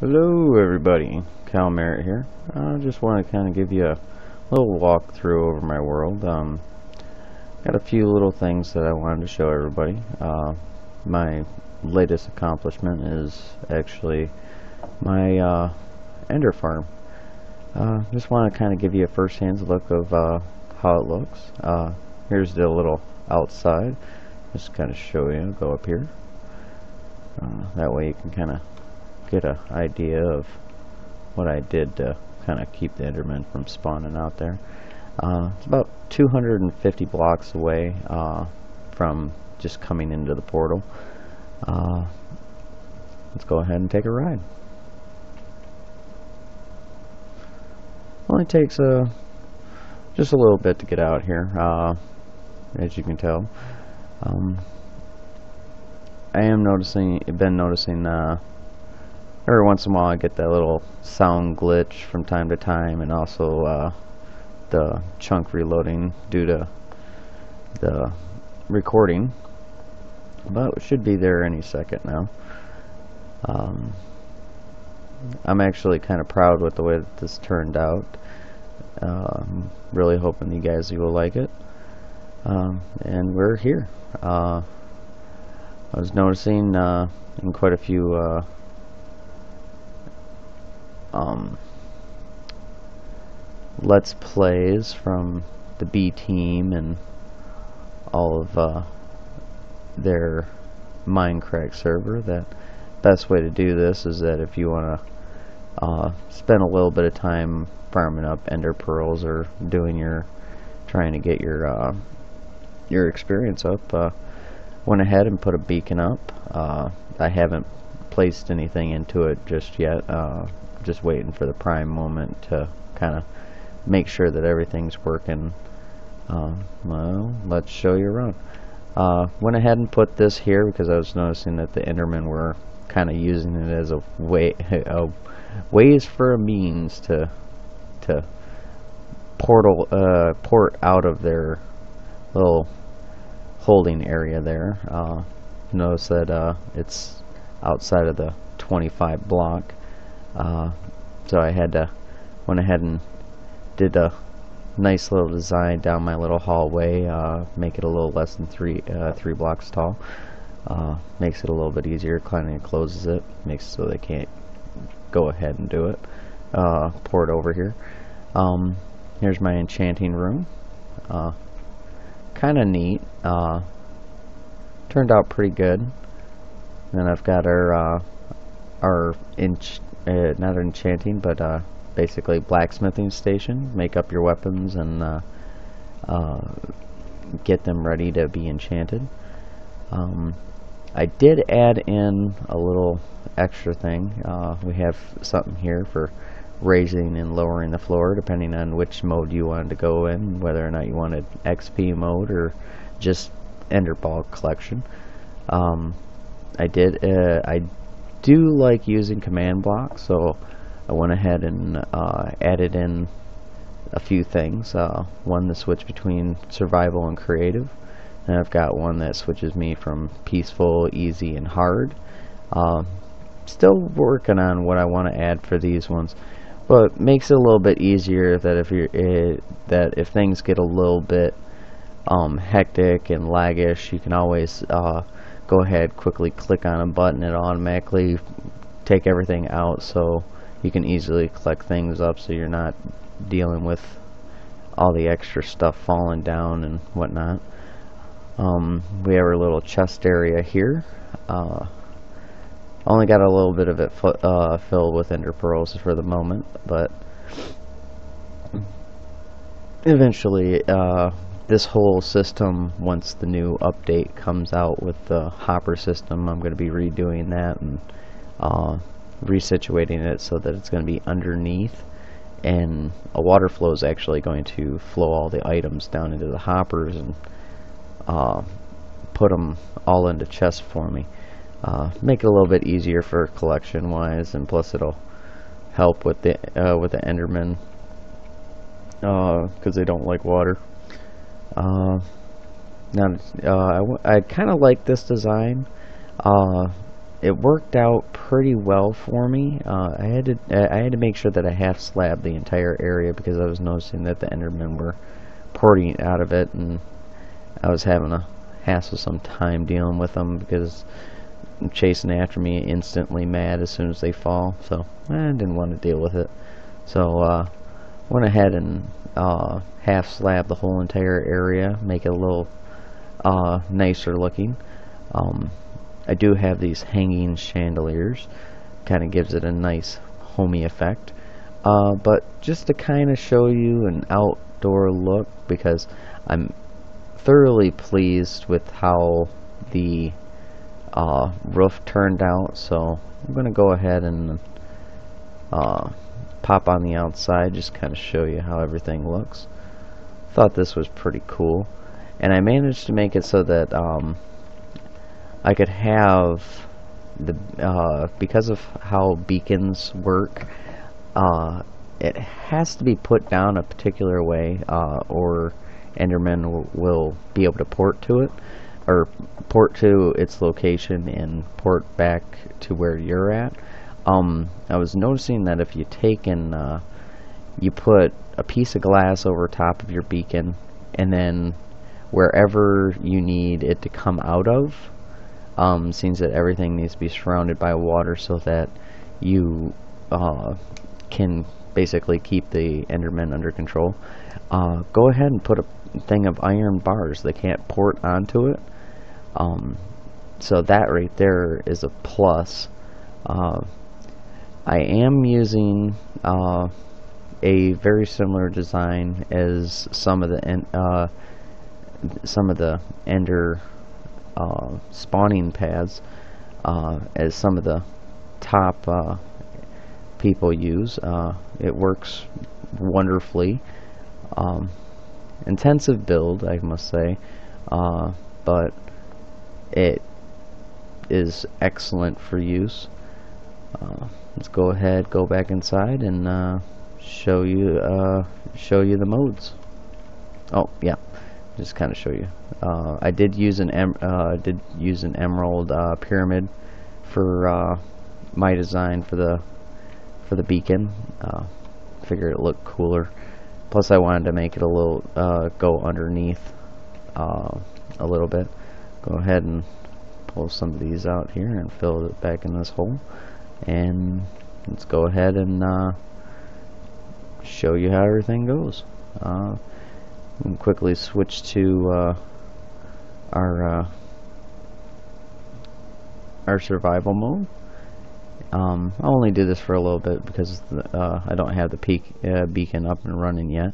Hello everybody, Calmerit here. I just want to kind of give you a little walkthrough over my world. Got a few little things that I wanted to show everybody. My latest accomplishment is actually my Ender Farm. Just want to kind of give you a first-hand look of how it looks. Here's the little outside. Just kind of show you. Go up here. That way you can kind of get an idea of what I did to kind of keep the Enderman from spawning out there. It's about 250 blocks away from just coming into the portal. Let's go ahead and take a ride. Only takes just a little bit to get out here, as you can tell. I am noticing every once in a while I get that little sound glitch from time to time, and also the chunk reloading due to the recording, but it should be there any second now. I'm actually kind of proud with the way that this turned out. Really hoping you guys will like it. And we're here. I was noticing in quite a few Let's Plays from the B team and all of their mindcrack server, that best way to do this is that if you want to spend a little bit of time farming up ender pearls or trying to get your experience up, went ahead and put a beacon up. I haven't placed anything into it just yet. Just waiting for the prime moment to kind of make sure that everything's working. Well, let's show you around. Went ahead and put this here because I was noticing that the Endermen were kind of using it as a ways for a means to port out of their little holding area there. Notice that it's outside of the 25 block. So I went ahead and did a nice little design down my little hallway, make it a little less than three blocks tall. Makes it a little bit easier. Kind of closes it, makes it so they can't go ahead and do it. Pour it over here. Here's my enchanting room. Kind of neat. Turned out pretty good. Then I've got our not enchanting, but basically blacksmithing station. Make up your weapons and get them ready to be enchanted. I did add in a little extra thing. We have something here for raising and lowering the floor depending on which mode you wanted to go in, whether or not you wanted XP mode or just ender ball collection. I do like using command blocks, so I went ahead and added in a few things. One to switch between survival and creative, and I've got one that switches me from peaceful, easy, and hard. Still working on what I want to add for these ones, but makes it a little bit easier that if things get a little bit hectic and laggish, you can always go ahead, quickly click on a button, and automatically take everything out, so you can easily collect things up, so you're not dealing with all the extra stuff falling down and whatnot. We have our little chest area here. Only got a little bit of it filled with ender pearls for the moment, but eventually this whole system, once the new update comes out with the hopper system, I'm going to be redoing that and resituating it so that it's going to be underneath, and a water flow is actually going to flow all the items down into the hoppers and put them all into chests for me. Make it a little bit easier for collection wise, and plus it'll help with the Endermen because they don't like water. Now, I kind of like this design. it worked out pretty well for me. I had to make sure that I half slabbed the entire area because I was noticing that the Endermen were porting out of it, and I was having a hassle some time dealing with them because I'm chasing after me instantly mad as soon as they fall. So I didn't want to deal with it. So went ahead and half slabbed the whole entire area, make it a little nicer looking. I do have these hanging chandeliers, kind of gives it a nice homey effect. But just to kind of show you an outdoor look, because I'm thoroughly pleased with how the roof turned out, so I'm going to go ahead and pop on the outside, just kind of show you how everything looks. Thought this was pretty cool, and I managed to make it so that I could have the because of how beacons work, it has to be put down a particular way, or Enderman will be able to port to it, or port to its location and port back to where you're at. I was noticing that if you take and you put a piece of glass over top of your beacon, and then wherever you need it to come out of, seems that everything needs to be surrounded by water so that you can basically keep the Endermen under control. Go ahead and put a thing of iron bars. They can't port onto it. So that right there is a plus. I am using a very similar design as some of the Ender spawning pads, as some of the top people use. It works wonderfully. Intensive build, I must say, but it is excellent for use. Let's go ahead, go back inside, and show you the modes. Oh yeah, just kind of show you. I did use an emerald pyramid for my design for the beacon. Figured it looked cooler. Plus, I wanted to make it a little go underneath a little bit. Go ahead and pull some of these out here and fill it back in this hole. And let's go ahead and show you how everything goes. We can quickly switch to our survival mode. I'll only do this for a little bit because I don't have the beacon up and running yet.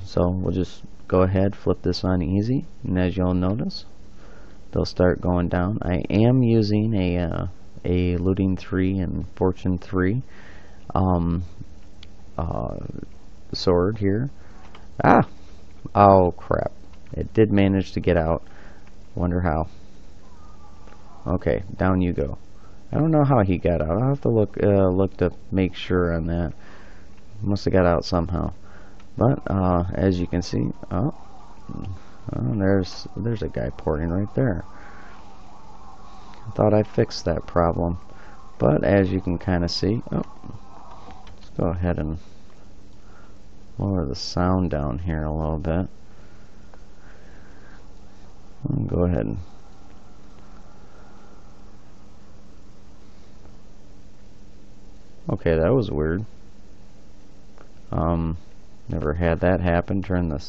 So we'll just go ahead, flip this on easy, and as you'll notice, they'll start going down. I am using a looting 3 and fortune 3 sword here. Oh crap, it did manage to get out. Wonder how. Okay, down you go. I don't know how he got out. I'll have to look to make sure on that. Must have got out somehow. But as you can see, there's a guy porting right there. I thought I fixed that problem, but as you can kind of see, let's go ahead and lower the sound down here a little bit. Go ahead and okay, that was weird. Never had that happen. Turn the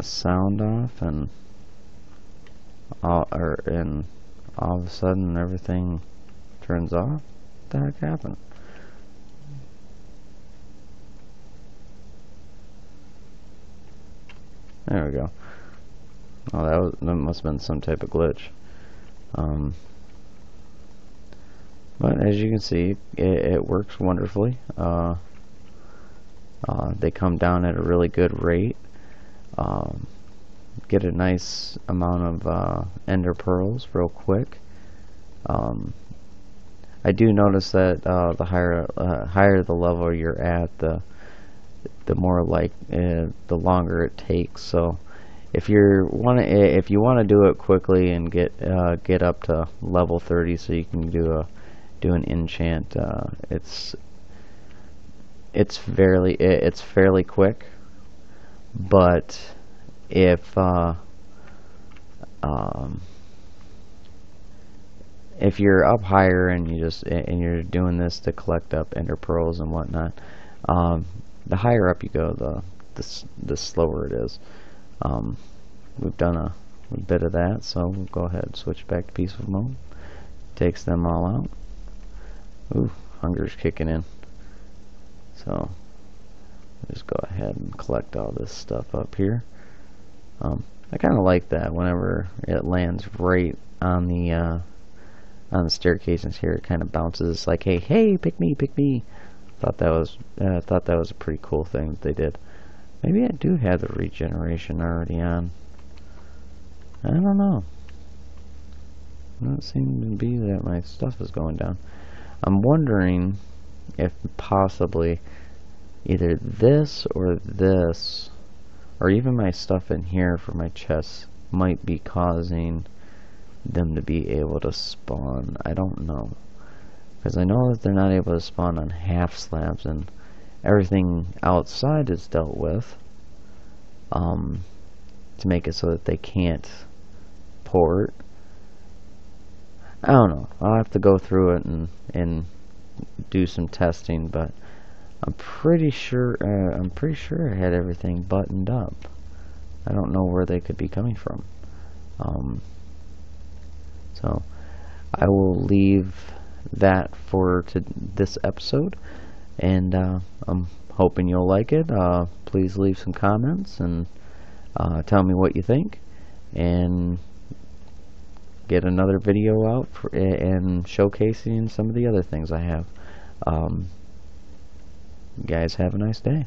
sound off, and all of a sudden everything turns off. What the heck happened? There we go. Oh, that must have been some type of glitch. But as you can see, it works wonderfully. They come down at a really good rate. Get a nice amount of ender pearls real quick. I do notice that the higher the level you're at, the more the longer it takes. So if you want to do it quickly and get up to level 30 so you can do an enchant, it's fairly quick. But if you're up higher and you're doing this to collect up ender pearls and whatnot, the higher up you go, the slower it is. We've done a bit of that, so we'll go ahead and switch back to peaceful mode. Takes them all out. Ooh, hunger's kicking in. So just go ahead and collect all this stuff up here. I kind of like that whenever it lands right on the staircases here. It kind of bounces. It's like, hey, pick me, pick me. Thought that was a pretty cool thing that they did. Maybe I do have the regeneration already on. I don't know. Not seeming to be that my stuff is going down. I'm wondering if possibly either this, or even my stuff in here for my chests might be causing them to be able to spawn. I don't know. Because I know that they're not able to spawn on half slabs, and everything outside is dealt with to make it so that they can't port. I don't know. I'll have to go through it and do some testing, but I'm pretty sure I had everything buttoned up. I don't know where they could be coming from. So I will leave that for this episode, and I'm hoping you'll like it. Please leave some comments and tell me what you think, and get another video out and showcasing some of the other things I have. You guys have a nice day.